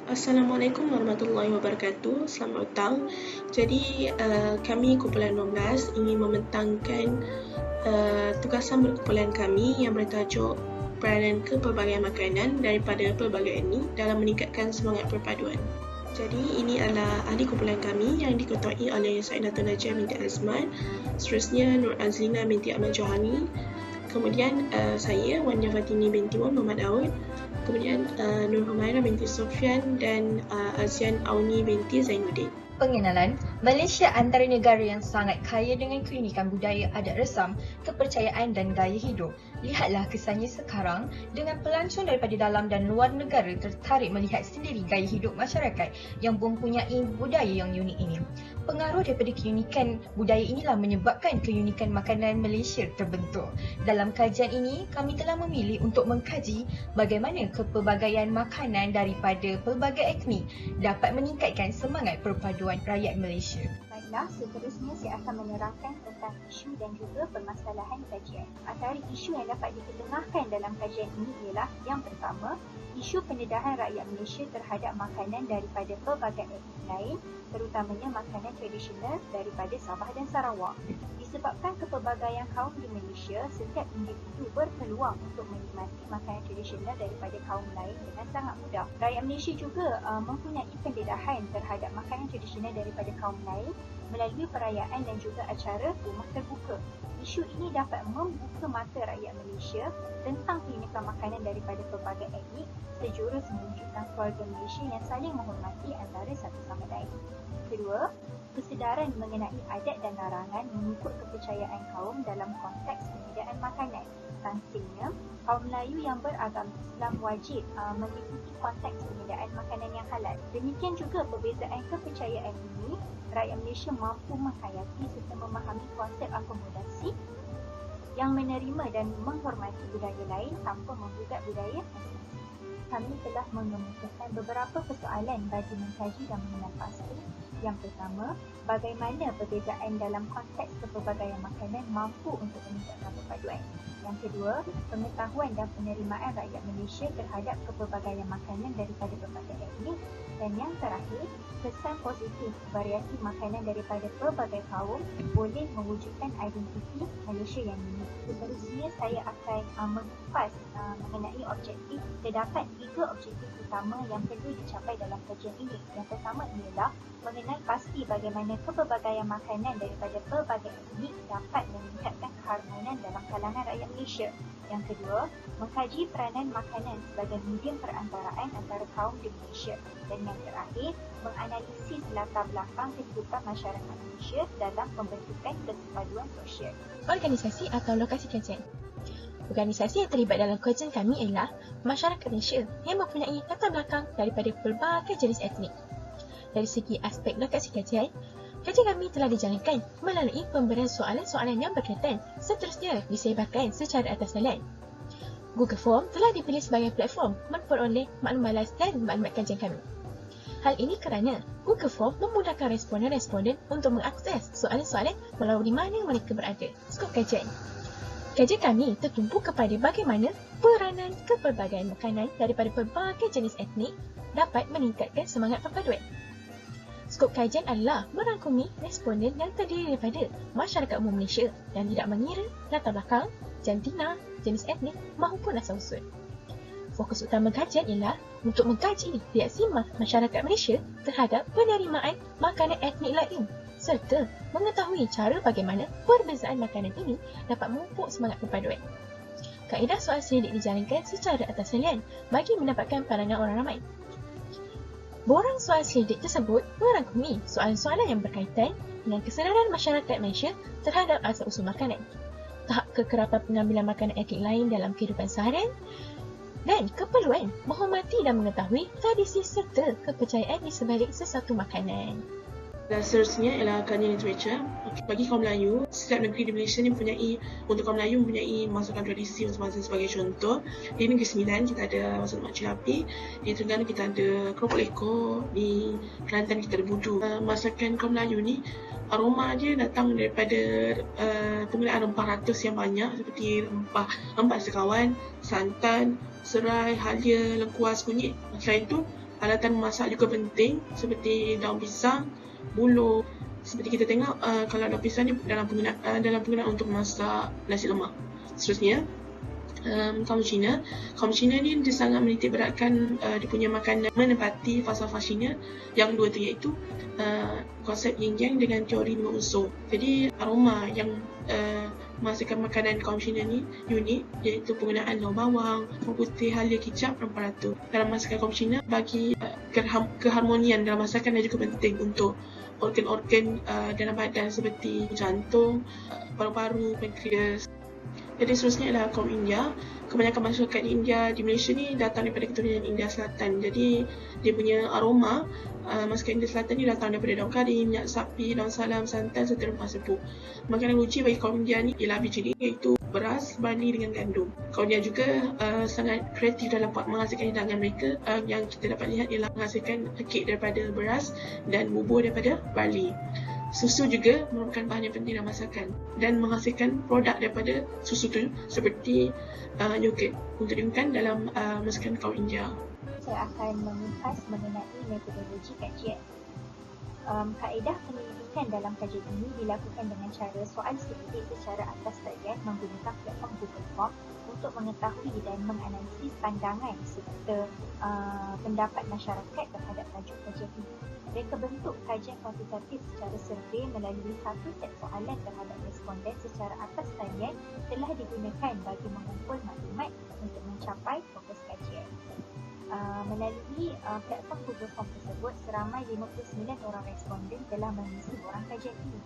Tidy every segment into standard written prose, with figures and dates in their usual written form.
Assalamualaikum warahmatullahi wabarakatuh. Selamat petang. Jadi, kami kumpulan 12 ingin membentangkan tugasan berkumpulan kami yang bertajuk peranan kepelbagaian makanan daripada pelbagai etnik dalam meningkatkan semangat perpaduan. Jadi, ini adalah ahli kumpulan kami yang diketuai oleh Saidatul Najah binti Azman, seterusnya Nur Azlina binti Ahmad Johani, kemudian saya Wanya Fatini binti Muhammad Daud, kemudian Nur Humaira binti Sofyan dan Azian Auni binti Zainuddin. Pengenalan, Malaysia antara negara yang sangat kaya dengan keunikan budaya adat resam, kepercayaan dan gaya hidup. Lihatlah kesannya sekarang dengan pelancong daripada dalam dan luar negara tertarik melihat sendiri gaya hidup masyarakat yang mempunyai budaya yang unik ini. Pengaruh daripada keunikan budaya inilah menyebabkan keunikan makanan Malaysia terbentuk. Dalam kajian ini, kami telah memilih untuk mengkaji bagaimana kepelbagaian makanan daripada pelbagai etnik dapat meningkatkan semangat perpaduan rakyat Malaysia. Baiklah, seterusnya saya akan menerangkan tentang isu dan juga permasalahan kajian. Antara isu yang dapat diketengahkan dalam kajian ini ialah yang pertama, isu pendedahan rakyat Malaysia terhadap makanan daripada pelbagai etnik lain, terutamanya makanan tradisional daripada Sabah dan Sarawak. Disebabkan kepelbagaian kaum di Malaysia, setiap individu berpeluang untuk menikmati makanan tradisional daripada kaum lain dengan sangat mudah. Rakyat Malaysia juga mempunyai pendedahan terhadap makanan tradisional daripada kaum lain melalui perayaan dan juga acara rumah terbuka. Isu ini dapat membuka mata rakyat Malaysia tentang keunikan makanan daripada pelbagai etnik sejurus mewujudkan keluarga Malaysia yang saling menghormati antara satu sama lain. Kedua, kesedaran mengenai adat dan larangan mengikut kepercayaan kaum dalam konteks penyediaan makanan. Sangsinya, kaum Melayu yang beragama Islam wajib mengikuti konteks penyediaan makanan yang halal. Demikian juga perbezaan kepercayaan ini, rakyat Malaysia mampu menghayati serta memahami konsep akomodasi yang menerima dan menghormati budaya lain tanpa menggugat budaya masing-masing. Kami telah mengemukakan beberapa persoalan bagi mengkaji dan mengenal pasti. Yang pertama, bagaimana perbezaan dalam konteks kepelbagaian makanan mampu untuk meningkatkan perpaduan. Yang kedua, pengetahuan dan penerimaan rakyat Malaysia terhadap kepelbagaian makanan daripada berbagai etnik. Dan yang terakhir, kesan positif variasi makanan daripada pelbagai kaum boleh mewujudkan identiti Malaysia yang unik. Seterusnya, saya akan mengupas mengenai objektif. Terdapat 3 objektif utama yang perlu dicapai dalam kajian ini. Yang pertama ialah mengenal pasti bagaimana kepelbagaian makanan daripada pelbagai etnik dapat meningkatkan keharmonian dalam kalangan rakyat Malaysia. Yang kedua, mengkaji peranan makanan sebagai medium perantaraan antara kaum di Malaysia. Dan yang terakhir, menganalisis latar belakang kehidupan masyarakat Malaysia dalam pembentukan kesepaduan sosial. Organisasi atau lokasi kajian. Organisasi yang terlibat dalam kajian kami ialah masyarakat Malaysia yang mempunyai latar belakang daripada pelbagai jenis etnik. Dari segi aspek lokasi kajian kami telah dijalankan melalui pemberian soalan-soalan yang berkaitan, seterusnya disebarkan secara atas talian. Google Form telah dipilih sebagai platform memperoleh maklum balas dan maklumat kajian kami. Hal ini kerana Google Form memudahkan responden-responden untuk mengakses soalan-soalan walau di mana mereka berada. Skop kajian. Kajian kami tertumpu kepada bagaimana peranan kepelbagaian makanan daripada pelbagai jenis etnik dapat meningkatkan semangat perpaduan. Skop kajian adalah merangkumi responden yang terdiri daripada masyarakat umum Malaysia yang tidak mengira latar belakang, jantina, jenis etnik maupun asal-usul. Fokus utama kajian ialah untuk mengkaji reaksi masyarakat Malaysia terhadap penerimaan makanan etnik lain serta mengetahui cara bagaimana perbezaan makanan ini dapat memupuk semangat perpaduan. Kaedah soal selidik dijalankan secara atas talian bagi mendapatkan pandangan orang ramai. Borang soal selidik tersebut merangkumi soalan-soalan yang berkaitan dengan kesedaran masyarakat Malaysia terhadap asal-usul makanan, tahap kekerapan pengambilan makanan etnik lain dalam kehidupan seharian, dan keperluan menghormati dan mengetahui tradisi serta kepercayaan di sebalik sesuatu makanan. Dan seterusnya ialah kajian literature. Bagi kaum Melayu, setiap negeri di Malaysia ni untuk kaum Melayu mempunyai masakan tradisi masing-masing. Sebagai contoh, di Negeri Sembilan kita ada masakan Mak Cik Lapi, di Terengganu kita ada keropok lekor, di Kelantan kita ada budu. Masakan kaum Melayu ni, aroma dia datang daripada penggunaan rempah ratus yang banyak seperti rempah sekawan, santan, serai, halia, lengkuas, kunyit. Selain itu, alatan memasak juga penting seperti daun pisang, buluh. Seperti kita tengok kalau daun pisang ni dalam penggunaan untuk masak nasi lemak. Seterusnya, kaum Cina. Kaum Cina ni dia sangat menitik beratkan dia punya makanan menepati falsafah Cina yang dua tu, iaitu konsep yin yang dengan teori 5 unsur. Jadi aroma yang menghasilkan makanan kaum Cina ni unik, iaitu penggunaan lauk bawang, bawang putih, halia, kicap, rempah ratu. Dalam masakan kaum Cina, bagi keharmonian dalam masakan dan juga penting untuk organ-organ dalam badan seperti jantung, paru-paru, pankreas. Jadi seterusnya adalah kaum India. Kebanyakan masyarakat India di Malaysia ni datang daripada keturunan India Selatan. Jadi dia punya aroma masakan India Selatan ni datang daripada daun kari, minyak sapi, daun salam, santan serta rempah serbuk. Makanan kunci bagi kaum India ni ialah biji ni, iaitu beras, barley dengan gandum. Kaum India juga sangat kreatif dalam menghasilkan hidangan mereka. Yang kita dapat lihat ialah menghasilkan kek daripada beras dan bubur daripada barley. Susu juga merupakan bahan yang penting dalam masakan dan menghasilkan produk daripada susu tu seperti yogurt untuk digunakan dalam masakan kaum India. Saya akan mengupas mengenai metodologi kajian. Kaedah penyelidikan dalam kajian ini dilakukan dengan cara soal selidik secara atas talian menggunakan platform Google Form untuk mengetahui dan menganalisis pandangan serta pendapat masyarakat terhadap tajuk kajian ini. Reka bentuk kajian kuantitatif secara survei melalui satu set soalan terhadap responden secara atas talian telah digunakan bagi mengumpul maklumat untuk mencapai fokus kajian. Melalui platform Google Form tersebut, seramai 59 orang responden telah mengisi borang kajian ini.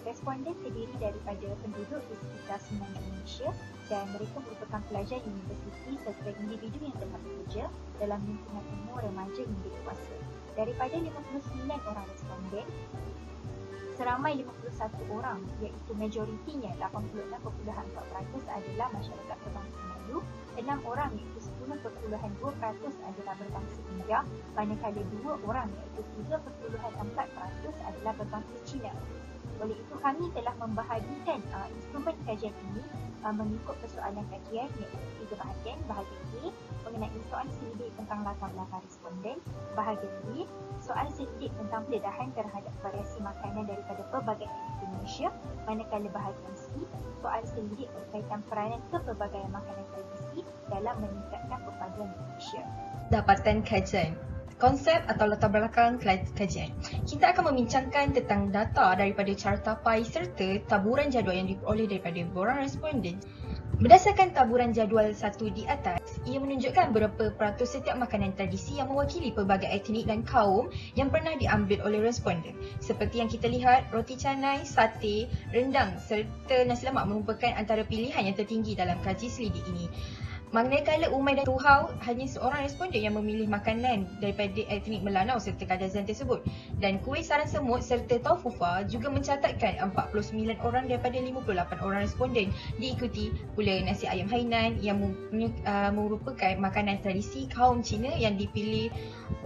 Responden terdiri daripada penduduk di sekitar semenanjung Malaysia dan mereka merupakan pelajar universiti serta individu yang tengah bekerja dalam lingkungan umur remaja hingga dewasa. Daripada 59 orang responden, seramai 51 orang iaitu majoritinya 86.4% adalah masyarakat berbangsa Melayu, 6 orang iaitu 10.2% adalah berbangsa India, manakala 2 orang iaitu 3.4% adalah berbangsa Cina. Oleh itu, kami telah membahagikan instrumen kajian ini mengikut persoalan kajian iaitu 3 bahagian. Bahagian A mengenai soal selidik tentang latar belakang responden. Bahagian B, soal selidik tentang pendedahan terhadap variasi makanan daripada pelbagai etnik di Malaysia. Manakala bahagian C, soal selidik berkaitan peranan kepelbagaian makanan tradisi dalam meningkatkan perpaduan di Malaysia. Dapatan kajian. Konsep atau latar belakang kajian. Kita akan membincangkan tentang data daripada carta pai serta taburan jadual yang diperoleh daripada borang responden. Berdasarkan taburan jadual 1 di atas, ia menunjukkan berapa peratus setiap makanan tradisi yang mewakili pelbagai etnik dan kaum yang pernah diambil oleh responden. Seperti yang kita lihat, roti canai, sate, rendang serta nasi lemak merupakan antara pilihan yang tertinggi dalam kaji selidik ini. Manakala umai dan tuhau, hanya seorang responden yang memilih makanan daripada etnik Melanau serta Kadazan tersebut. Dan kuih sarang semut serta taufufa juga mencatatkan 49 orang daripada 58 orang responden. Diikuti pula nasi ayam Hainan yang merupakan makanan tradisi kaum Cina yang dipilih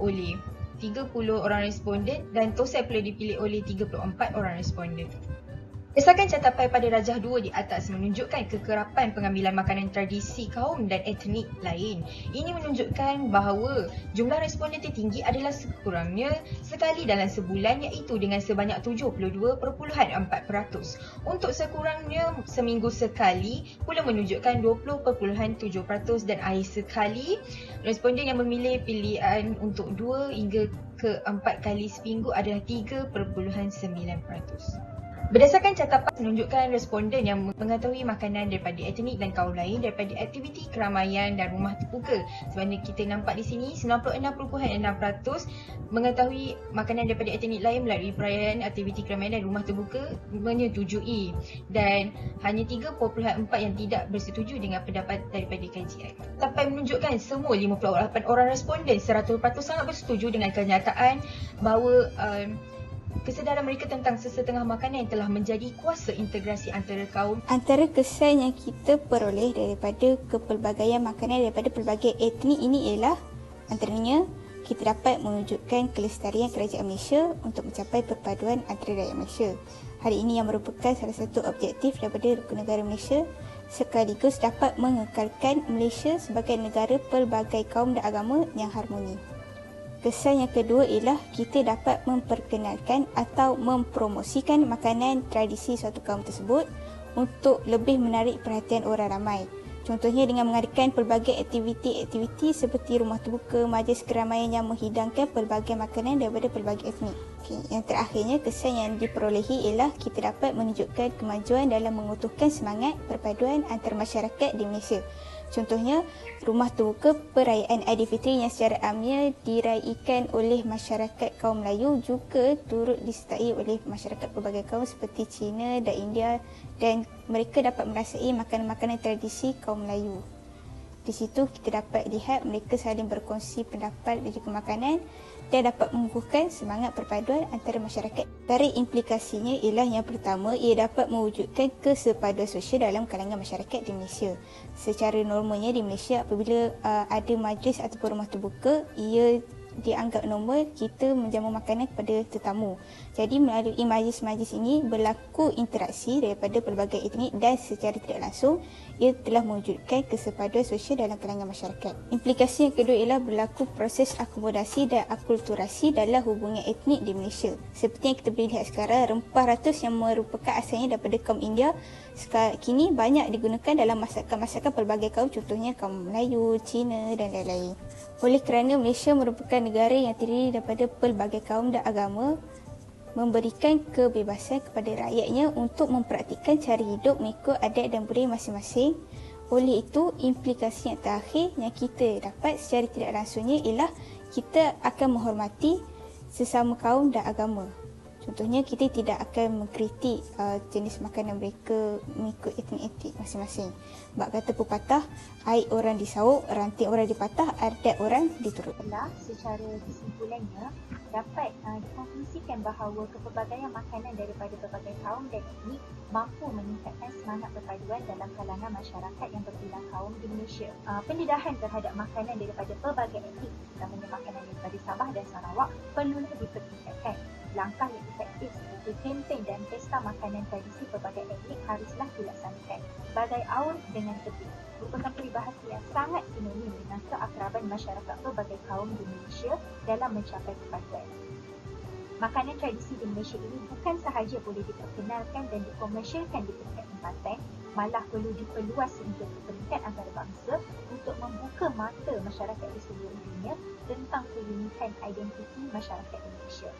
oleh 30 orang responden dan tosai pula dipilih oleh 34 orang responden. Berdasarkan catat pada rajah 2 di atas menunjukkan kekerapan pengambilan makanan tradisi kaum dan etnik lain. Ini menunjukkan bahawa jumlah responden tertinggi adalah sekurangnya sekali dalam sebulan, iaitu dengan sebanyak 72.4%. Untuk sekurangnya seminggu sekali pula menunjukkan 20.7% dan akhir sekali responden yang memilih pilihan untuk 2 hingga ke 4 kali seminggu adalah 3.9%. Berdasarkan catatan menunjukkan responden yang mengetahui makanan daripada etnik dan kaum lain daripada aktiviti keramaian dan rumah terbuka. Sebenarnya kita nampak di sini 96.6% mengetahui makanan daripada etnik lain melalui perayaan aktiviti keramaian dan rumah terbuka menyetujui, dan hanya 3.4% yang tidak bersetuju dengan pendapat daripada kajian. Sampai menunjukkan semua 58 orang responden 100% sangat bersetuju dengan kenyataan bahawa kesedaran mereka tentang sesetengah makanan yang telah menjadi kuasa integrasi antara kaum. Antara kesan yang kita peroleh daripada kepelbagaian makanan daripada pelbagai etnik ini ialah antaranya kita dapat mewujudkan kelestarian kerajaan Malaysia untuk mencapai perpaduan antara rakyat Malaysia. Hari ini yang merupakan salah satu objektif daripada Rukun Negara Malaysia, sekaligus dapat mengekalkan Malaysia sebagai negara pelbagai kaum dan agama yang harmoni. Kesan yang kedua ialah kita dapat memperkenalkan atau mempromosikan makanan tradisi suatu kaum tersebut untuk lebih menarik perhatian orang ramai. Contohnya dengan mengadakan pelbagai aktiviti seperti rumah terbuka, majlis keramaian yang menghidangkan pelbagai makanan daripada pelbagai etnik. Yang terakhirnya, kesan yang diperolehi ialah kita dapat menunjukkan kemajuan dalam mengutuhkan semangat perpaduan antara masyarakat di Malaysia. Contohnya, rumah terbuka perayaan Aidilfitri yang secara amnya diraikan oleh masyarakat kaum Melayu juga turut disertai oleh masyarakat pelbagai kaum seperti Cina dan India, dan mereka dapat merasai makanan-makanan tradisi kaum Melayu. Di situ kita dapat lihat mereka saling berkongsi pendapat dan juga makanan dan dapat mengukuhkan semangat perpaduan antara masyarakat. Dari implikasinya ialah yang pertama, ia dapat mewujudkan kesepaduan sosial dalam kalangan masyarakat di Malaysia. Secara normalnya di Malaysia apabila ada majlis ataupun rumah terbuka, ia dianggap normal kita menjamu makanan kepada tetamu. Jadi melalui majlis-majlis ini berlaku interaksi daripada pelbagai etnik dan secara tidak langsung ia telah mewujudkan kesepaduan sosial dalam kalangan masyarakat. Implikasi yang kedua ialah berlaku proses akomodasi dan akulturasi dalam hubungan etnik di Malaysia. Seperti yang kita boleh lihat sekarang, rempah ratus yang merupakan asalnya daripada kaum India kini banyak digunakan dalam masakan-masakan pelbagai kaum, contohnya kaum Melayu, Cina dan lain-lain. Oleh kerana Malaysia merupakan negara yang terdiri daripada pelbagai kaum dan agama, memberikan kebebasan kepada rakyatnya untuk mempraktikkan cara hidup mengikut adat dan budaya masing-masing. Oleh itu, implikasi yang terakhir yang kita dapat secara tidak langsungnya ialah kita akan menghormati sesama kaum dan agama. Contohnya, kita tidak akan mengkritik jenis makanan mereka mengikut etnik-etnik masing-masing. Bab kata pepatah, air orang disauk, ranting orang dipatah, adat orang diturut. Secara kesimpulannya, dapat dikonklusikan bahawa kepelbagaian makanan daripada pelbagai kaum dan etnik mampu meningkatkan semangat perpaduan dalam kalangan masyarakat yang berbilang kaum di Malaysia. Pendedahan terhadap makanan daripada pelbagai etnik, utamanya makanan daripada Sabah dan Sarawak, perlulah dipertingkatkan. Langkah yang efektif seperti kempen dan pesta makanan tradisi pelbagai etnik haruslah dilaksanakan. Bagai awal dengan tertib merupakan peribahasa yang sangat sinonim dengan keakraban masyarakat pelbagai kaum di Malaysia dalam mencapai perpaduan. Makanan tradisi di Malaysia ini bukan sahaja boleh diperkenalkan dan dikomersialkan di peringkat tempatan, malah perlu diperluas sehingga ke peringkat antarabangsa untuk membuka mata masyarakat di seluruh dunia tentang keunikan identiti masyarakat Indonesia.